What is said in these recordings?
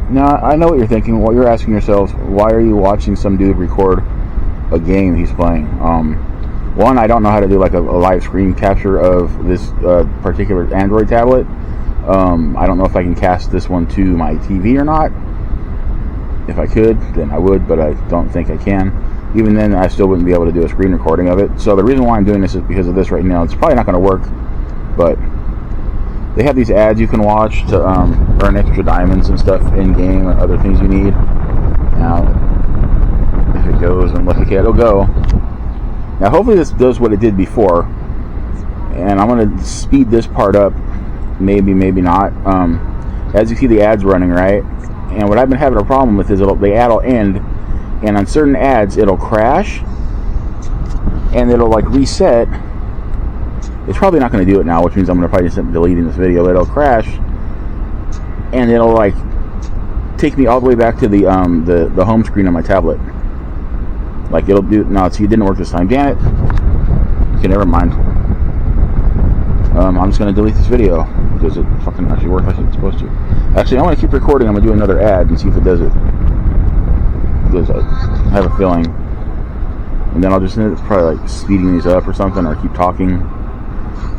Now, I know what you're thinking. What you're asking yourselves, why are you watching some dude record a game he's playing? One, I don't know how to do like a live screen capture of this particular Android tablet. I don't know if I can cast this one to my TV or not. If I could, then I would, but I don't think I can. Even then, I still wouldn't be able to do a screen recording of it. So the reason why I'm doing this is because of this right now. It's probably not going to work, but they have these ads you can watch to earn extra diamonds and stuff in game and other things you need. Now, if it goes, and look, okay, it'll go. Now, hopefully this does what it did before, and I'm going to speed this part up. Maybe, maybe not. As you see, the ads running, right? And what I've been having a problem with is the ad will end, and on certain ads it'll crash, and it'll like reset. It's probably not going to do it now, which means I'm going to probably just end up deleting this video. But it'll crash, and it'll like take me all the way back to the home screen on my tablet. Like it'll do. No, see, it didn't work this time. Damn it. Okay, never mind. I'm just going to delete this video because it fucking actually worked like it's supposed to. Actually, I want to keep recording. I'm going to do another ad and see if it does it. Because I have a feeling. And then I'll just end up probably like speeding these up or something, or keep talking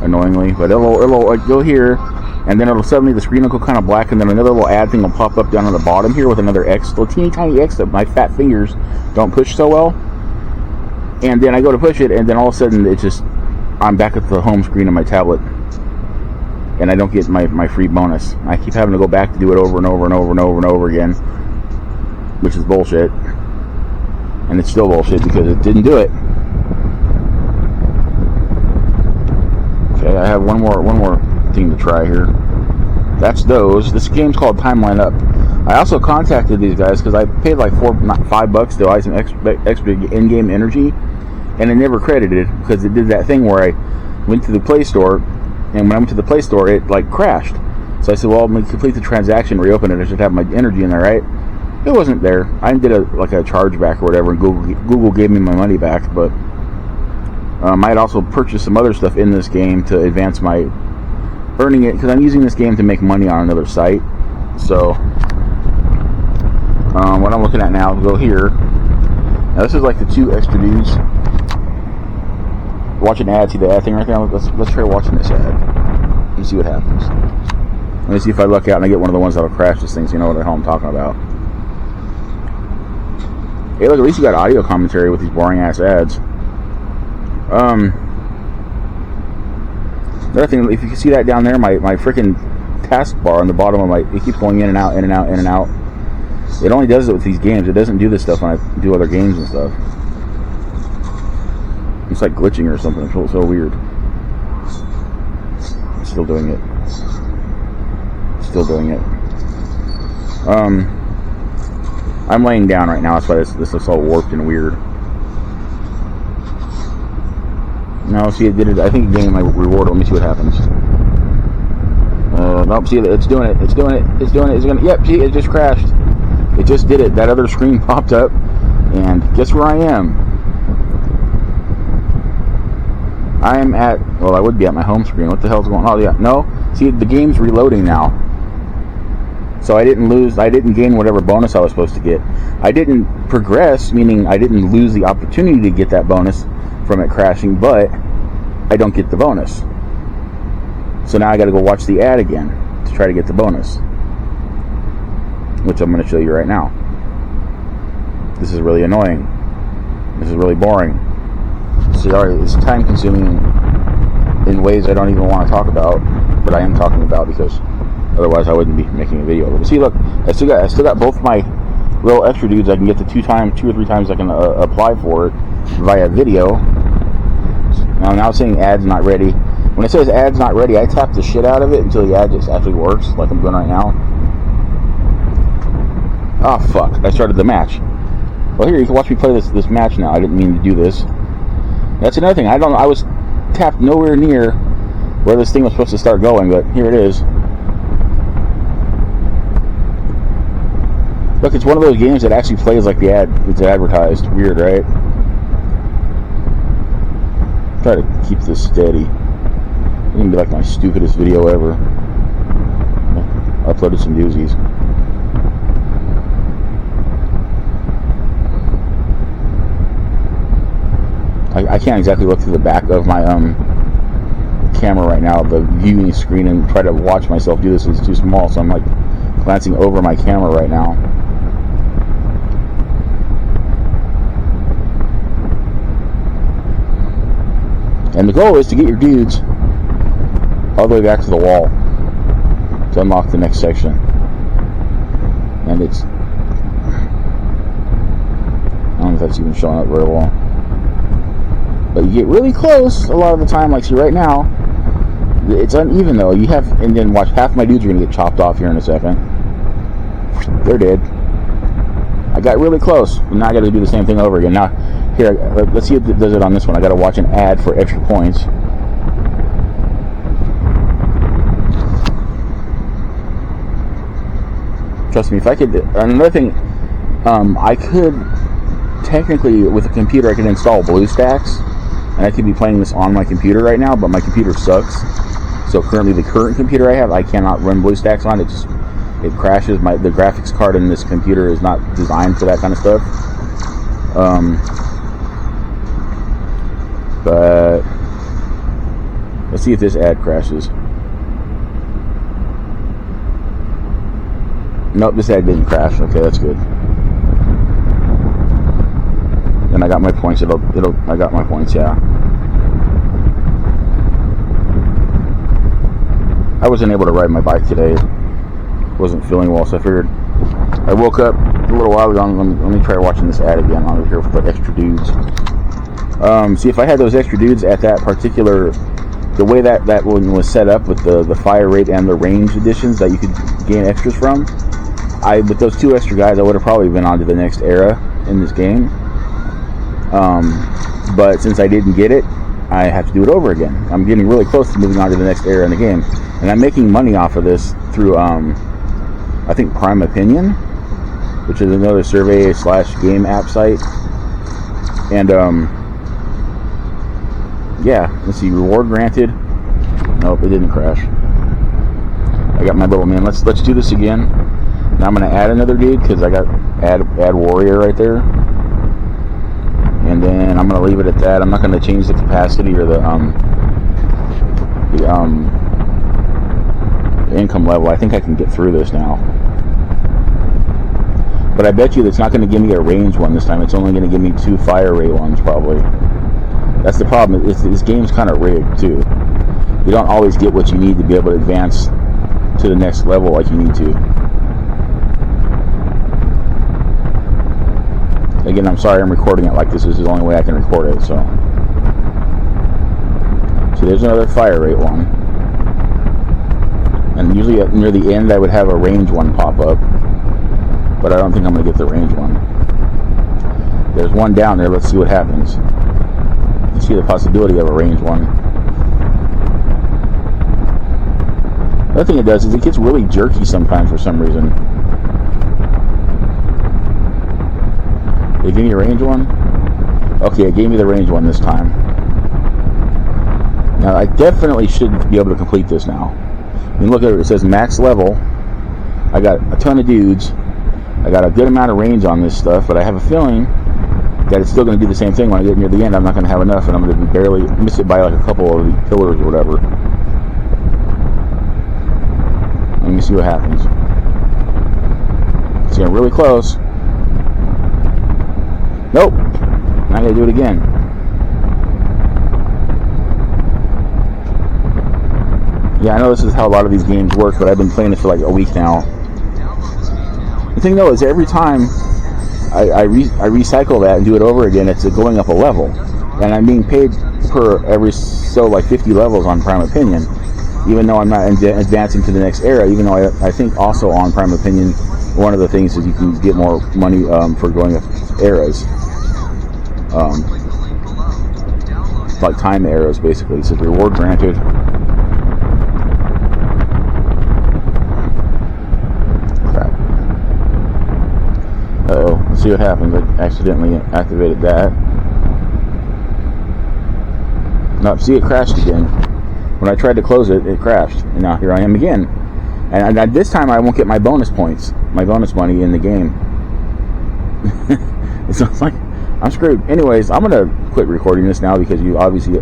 annoyingly. But it'll like go here, and then it'll suddenly, the screen will go kind of black, and then another little ad thing will pop up down on the bottom here with another X, little teeny tiny X that my fat fingers don't push so well. And then I go to push it, and then all of a sudden it just, I'm back at the home screen of my tablet, and I don't get my free bonus. I keep having to go back to do it over and over and over and over and over again, which is bullshit. And it's still bullshit because it didn't do it. Okay, I have one more thing to try here. That's those. This game's called Timeline Up. I also contacted these guys because I paid like $5 to buy some extra in-game energy, and it never credited because it did that thing where I went to the Play Store, and when I went to the Play Store, it like crashed. So I said, well, I'm going to complete the transaction, reopen it. I should have my energy in there, right? It wasn't there. I did a chargeback or whatever, and Google gave me my money back. But I had also purchased some other stuff in this game to advance my earning it, because I'm using this game to make money on another site. So what I'm looking at now, go here. Now this is like the 2 extra dudes. Watch an ad. See the ad thing right there? Let's try watching this ad and see what happens. Let me see if I luck out and I get one of the ones that'll crash this thing, so you know what the hell I'm talking about. Hey, look, at least you got audio commentary with these boring ass ads. Another thing, if you can see that down there, my freaking taskbar on the bottom of it keeps going in and out, in and out, in and out. It only does it with these games. It doesn't do this stuff when I do other games and stuff. It's like glitching or something. It's so weird. It's still doing it. Still doing it. I'm laying down right now. That's why this looks all warped and weird. No, see, it did it. I think it gave me my reward. Let me see what happens. Nope, see, it's doing it. It's doing it. It's doing it. It's gonna. Yep, see, it just crashed. It just did it. That other screen popped up, and guess where I am? I am at. Well, I would be at my home screen. What the hell's going on? Oh yeah, no. See, the game's reloading now. So I didn't lose. I didn't gain whatever bonus I was supposed to get. I didn't progress, meaning I didn't lose the opportunity to get that bonus from it crashing, but I don't get the bonus. So now I got to go watch the ad again to try to get the bonus, which I'm going to show you right now. This is really annoying. This is really boring. See, alright, it's time consuming in ways I don't even want to talk about, but I am talking about because otherwise I wouldn't be making a video. But see, look, I still got both my little extra dudes I can get to 2 or 3 times I can apply for it via video. Now it's saying ads not ready. When it says ads not ready, I tap the shit out of it until the ad just actually works, like I'm doing right now. Oh fuck, I started the match. Well, here, you can watch me play this match now. I didn't mean to do this. That's another thing. I was tapped nowhere near where this thing was supposed to start going, but here it is. Look, it's one of those games that actually plays like the ad it's advertised. Weird, right? Try to keep this steady. It's gonna be like my stupidest video ever. I uploaded some doozies. I can't exactly look through the back of my camera right now, the viewing screen, and try to watch myself do this. It's too small, so I'm like glancing over my camera right now. And the goal is to get your dudes all the way back to the wall to unlock the next section. And it's, I don't know if that's even showing up very well, but you get really close a lot of the time. Like, see right now, it's uneven though. You have, and then watch, half my dudes are gonna get chopped off here in a second. They're dead. I got really close. Now I got to do the same thing over again. Now, here, let's see if it does it on this one. I got to watch an ad for extra points. Trust me, if I could, another thing, I could technically, with a computer, I could install BlueStacks, and I could be playing this on my computer right now, but my computer sucks. So currently, the current computer I have, I cannot run BlueStacks on. It crashes. The graphics card in this computer is not designed for that kind of stuff. But let's see if this ad crashes. Nope, this ad didn't crash. Okay, that's good. And I got my points. I got my points. Yeah. I wasn't able to ride my bike today. Wasn't feeling well, so I figured I woke up a little while ago. Let me try watching this ad again over here with the extra dudes. See, if I had those extra dudes at that particular, the way that one was set up with the fire rate and the range additions that you could gain extras from, with those two extra guys, I would have probably been on to the next era in this game. But since I didn't get it, I have to do it over again. I'm getting really close to moving on to the next era in the game, and I'm making money off of this through I think Prime Opinion, which is another survey/game app site. And yeah, let's see, reward granted. Nope, it didn't crash. I got my little man. Let's do this again. Now I'm gonna add another dude because I got add warrior right there, and then I'm gonna leave it at that. I'm not gonna change the capacity or the income level. I think I can get through this now. But I bet you that's not going to give me a range one this time. It's only going to give me 2 fire rate ones, probably. That's the problem. This game's kind of rigged, too. You don't always get what you need to be able to advance to the next level like you need to. Again, I'm sorry I'm recording it like this. This is the only way I can record it, so. So there's another fire rate one. And usually near the end I would have a range one pop up. But I don't think I'm going to get the range one. There's one down there. Let's see what happens. You see the possibility of a range one. The other thing it does is it gets really jerky sometimes for some reason. It gave me a range one? Okay, it gave me the range one this time. Now, I definitely should be able to complete this now. I mean, look at it. It says max level. I got a ton of dudes. I got a good amount of range on this stuff, but I have a feeling that it's still going to do the same thing when I get near the end. I'm not going to have enough, and I'm going to barely miss it by like a couple of the pillars or whatever. Let me see what happens. It's getting really close. Nope. Now I got to do it again. Yeah, I know this is how a lot of these games work, but I've been playing it for like a week now. The thing though is every time I recycle that and do it over again, it's going up a level, and I'm being paid per every so like 50 levels on Prime Opinion, even though I'm not advancing to the next era. Even though I think also on Prime Opinion, one of the things is you can get more money for going up eras, like time eras basically. It says reward granted. Uh-oh, let's see what happens. I accidentally activated that. Nope, see, it crashed again. When I tried to close it, it crashed. And now here I am again. And this time I won't get my bonus points, my bonus money in the game. It's like I'm screwed. Anyways, I'm gonna quit recording this now because you obviously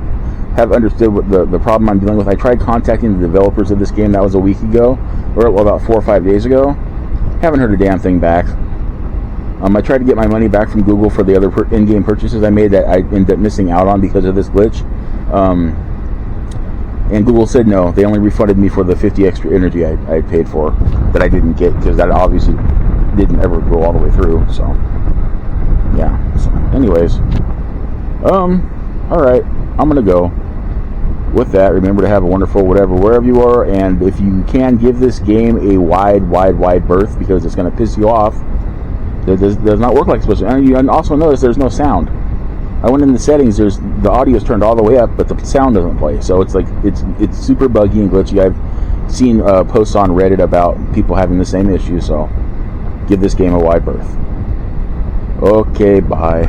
have understood what the problem I'm dealing with. I tried contacting the developers of this game. That was a week ago, or about 4 or 5 days ago. Haven't heard a damn thing back. I tried to get my money back from Google for the other in-game purchases I made that I ended up missing out on because of this glitch. And Google said no. They only refunded me for the 50 extra energy I paid for that I didn't get because that obviously didn't ever go all the way through. So, yeah. So, anyways, all right. I'm gonna go. With that, remember to have a wonderful whatever wherever you are, and if you can, give this game a wide berth because it's going to piss you off. It does not work like it's supposed to. And you also notice there's no sound. I went in the settings. The audio is turned all the way up, but the sound doesn't play. So it's like it's super buggy and glitchy. I've seen posts on Reddit about people having the same issue. So give this game a wide berth. Okay, bye.